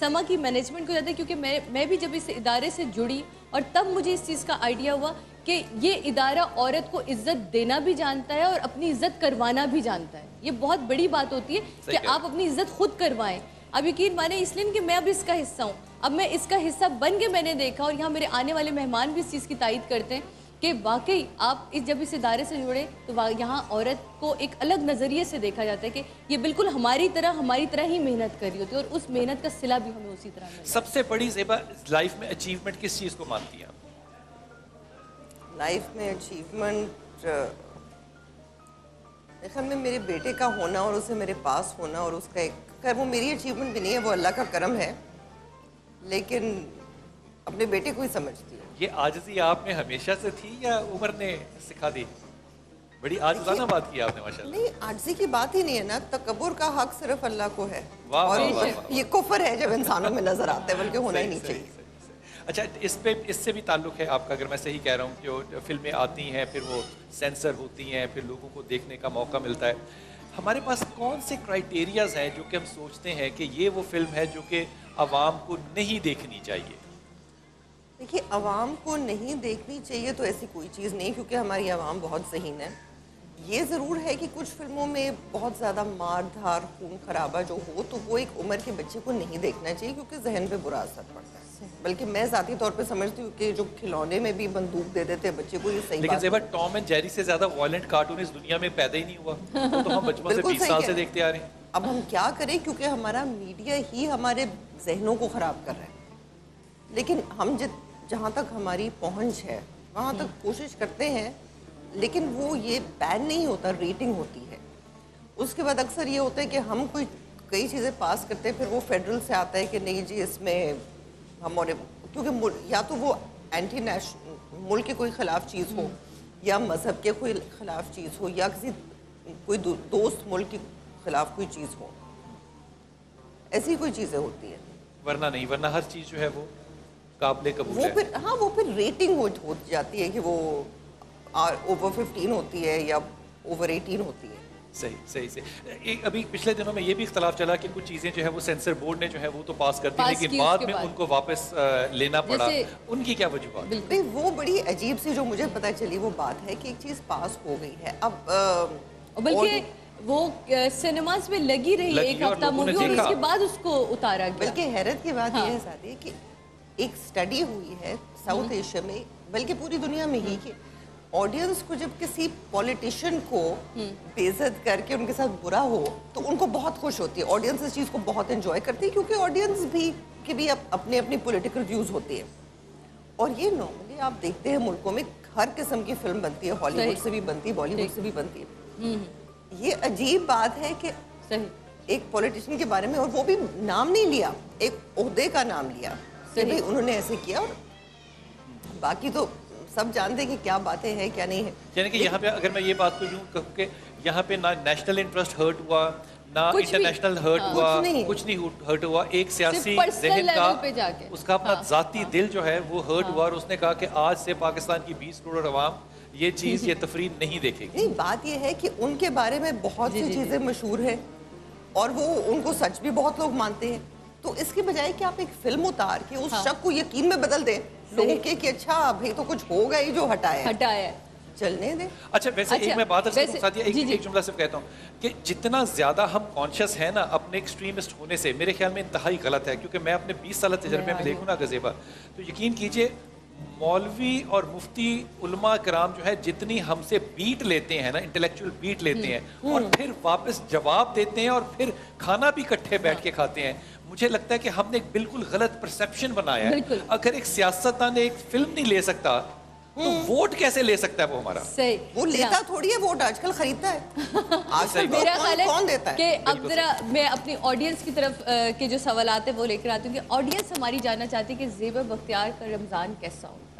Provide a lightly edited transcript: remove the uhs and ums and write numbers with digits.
سما کی مینجمنٹ کو جاتا ہے، کیونکہ میں بھی جب اس ادارے سے جڑی اور تب مجھے اس چیز کا آئیڈیا ہوا کہ یہ ادارہ عورت کو عزت دینا بھی جانتا ہے اور اپنی عزت کروانا بھی جانتا ہے. یہ بہت بڑی بات ہوتی ہے کہ آپ اپنی عزت خود کروائیں. اب یقین مانیں اس لیے کہ میں اب اس کا حصہ ہوں، اب میں اس کا حصہ بن کے میں نے دیکھا، اور یہاں میرے آنے والے مہمان بھی اس چیز کی تائید کرتے ہیں کہ واقعی آپ جب اس ادارے سے جڑے تو یہاں عورت کو ایک الگ نظریے سے دیکھا جاتا ہے کہ یہ بالکل ہماری طرح ہی محنت کر رہی ہوتی ہے، اور اس محنت کا صلہ بھی ہمیں اسی طرح ملتا ہے. سب سے بڑی زیبا لائف میں اچیومنٹ کس چیز کو مانتی ہیں آپ؟ لائف میں اچیومنٹ دیکھا میں میرے بیٹے کا ہونا اور اسے میرے پاس ہونا، اور اس کا ایک خیر وہ میری اچیومنٹ بھی نہیں ہے، وہ اللہ کا کرم ہے، لیکن اپنے بیٹے کو ہی سمجھتی ہوں. یہ عاجزی آپ میں ہمیشہ سے تھی یا عمر نے سکھا دی؟ بڑی عاجزانہ بات کی آپ نے ماشاءاللہ. نہیں، عاجزی کی بات ہی نہیں ہے نا، تکبر کا حق صرف اللہ کو ہے، واہ اور واہ واہ. یہ کفر ہے جب انسانوں میں نظر آتا ہے، بلکہ ہونا ہی نہیں چاہیے. اچھا، اس سے بھی تعلق ہے آپ کا، اگر میں صحیح کہہ رہا ہوں، جو فلمیں آتی ہیں پھر وہ سینسر ہوتی ہیں، پھر لوگوں کو دیکھنے کا موقع ملتا ہے، ہمارے پاس کون سے کرائیٹیریاز ہیں جو کہ ہم سوچتے ہیں کہ یہ وہ فلم ہے جو کہ عوام کو نہیں دیکھنی چاہیے؟ دیکھیے، عوام کو نہیں دیکھنی چاہیے تو ایسی کوئی چیز نہیں، کیونکہ ہماری عوام بہت ذہین ہے. یہ ضرور ہے کہ کچھ فلموں میں بہت زیادہ مار دھار، خون خرابہ جو ہو تو وہ ایک عمر کے بچے کو نہیں دیکھنا چاہیے، کیونکہ ذہن پہ برا اثر پڑتا ہے. بلکہ میں ذاتی طور پہ سمجھتی ہوں کہ جو کھلونے میں بھی بندوق دے دیتے بچے کو، یہ صحیح لیکن بات زیبا ٹام اینڈ جیری سے زیادہ وائلنٹ کارٹون اس دنیا میں پیدا ہی نہیں ہوا، وہ تو ہم بچپن سے 20 سال سے دیکھتے آ رہے ہیں. اب ہم کیا کریں، کیونکہ ہمارا میڈیا ہی ہمارے ذہنوں کو خراب کر رہا ہے. لیکن ہم جہاں تک ہماری پہنچ ہے وہاں تک کوشش کرتے ہیں، لیکن وہ یہ بین نہیں ہوتا، ریٹنگ ہوتی ہے. اس کے بعد اکثر یہ ہوتا ہے کہ ہم کئی چیزیں پاس کرتے ہیں، پھر وہ فیڈرل سے آتا ہے کہ نہیں جی اس میں ہمارے، کیونکہ یا تو وہ اینٹی نیشنل ملک کے کوئی خلاف چیز ہو، یا مذہب کے کوئی خلاف چیز ہو، یا کوئی دوست ملک کے خلاف کوئی چیز ہو، ایسی کوئی چیزیں ہوتی ہیں. ورنہ نہیں، ورنہ ہر چیز جو ہے وہ قابل قبول ہے. وہ پھر ریٹنگ ہو جاتی ہے کہ وہ اوور 15 ہوتی ہے یا اوور 18 ہوتی ہے. صحیح. ابھی پچھلے دنوں میں یہ بھی اختلاف چلا کہ کچھ چیزیں جو ہے وہ سینسر بورڈ نے جو ہے وہ تو پاس کر دی، لیکن بعد میں ان کو واپس لینا پڑا. ان کی کیا وجوہات؟ وہ بڑی عجیب سی جو مجھے پتہ چلی وہ بات ہے کہ ایک چیز پاس ہو گئی ہے، اب بلکہ وہ سینماز میں لگی رہی ایک ہفتہ مووی، اور اس کے بعد اس کو اتارا گیا. بلکہ حیرت کی بات یہ ہے سادی کہ ایک سٹڈی ہوئی ہے ساؤتھ ایشیا میں، بلکہ پوری دنیا میں ہی، کہ آڈینس کو جب کسی پولیٹیشین کو بے عزت کر کے ان کے ساتھ برا ہو تو ان کو بہت خوش ہوتی ہے. آڈینس اس چیز کو بہت انجوائے کرتی ہے، کیونکہ آڈینس بھی اپنے اپنی پولیٹیکل ویوز ہوتی ہے. اور یہ نارملی آپ دیکھتے ہیں ملکوں میں ہر قسم کی فلم بنتی ہے، ہالی ووڈ سے بھی بنتی ہے، بالی ووڈ سے بھی بنتی ہے. یہ عجیب بات ہے کہ ایک پولیٹیشین کے بارے میں، اور وہ بھی نام نہیں لیا، ایک عہدے کا نام لیا کہ بھئی انہوں نے ایسے کیا، اور باقی تو سب جانتے ہیں کہ کیا باتیں ہیں کیا نہیں ہے. یعنی کہ یہاں پہ اگر میں یہ بات کو یوں کہوں کہ یہاں پہ نہ نیشنل انٹرسٹ ہرٹ ہوا، نہ انٹرنیشنل ہرٹ ہوا، کچھ نہیں ہرٹ ہوا. ایک سیاسی ذہن کا، اس کا اپنا ذاتی دل جو ہے وہ ہرٹ ہوا، اور اس نے کہا کہ آج سے پاکستان کی 20 کروڑ عوام یہ چیز، یہ تفریح نہیں دیکھے گی. نہیں، بات یہ ہے کہ ان کے بارے میں بہت سی چیزیں مشہور ہیں اور وہ ان کو سچ بھی بہت لوگ مانتے ہیں. تو اس کے بجائے کہ آپ ایک فلم اتار کے اس شک کو یقین میں بدل دیں لوگوں کے کہ اچھا بھائی تو کچھ ہوگا ہی جو ہٹایا ہے، چلنے دیں. اچھا ویسے ایک میں بات ایک جملہ صرف کہتا ہوں کہ جتنا زیادہ ہم کانشیس ہیں نا اپنے ایکسٹریمسٹ ہونے سے، میرے خیال میں انتہائی غلط ہے. کیونکہ میں اپنے 20 سالہ تجربے میں دیکھوں نا غزیبا، تو یقین کیجئے مولوی اور مفتی علماء کرام جو ہے جتنی ہم سے بیٹ لیتے ہیں نا، انٹلیکچوئل بیٹ لیتے ہیں اور پھر واپس جواب دیتے ہیں اور پھر کھانا بھی اکٹھے بیٹھ کے کھاتے ہیں، مجھے لگتا ہے کہ ہم نے ایک بالکل غلط پرسیپشن بنایا ہے. اگر ایک سیاستدان نے ایک فلم نہیں لے سکتا تو ووٹ کیسے لے سکتا ہے وہ ہمارا؟ وہ لیتا تھوڑی ہے ووٹ، آج کل خریدتا ہے. آج کل میرا خیال کون دیتا ہے؟ کہ اب ذرا میں اپنی آڈینس کی طرف کے جو سوالات ہیں وہ لے کر آتی ہوں کہ آڈینس ہماری جاننا چاہتی ہے کہ زیبا بختیار کا رمضان کیسا ہوتا ہے.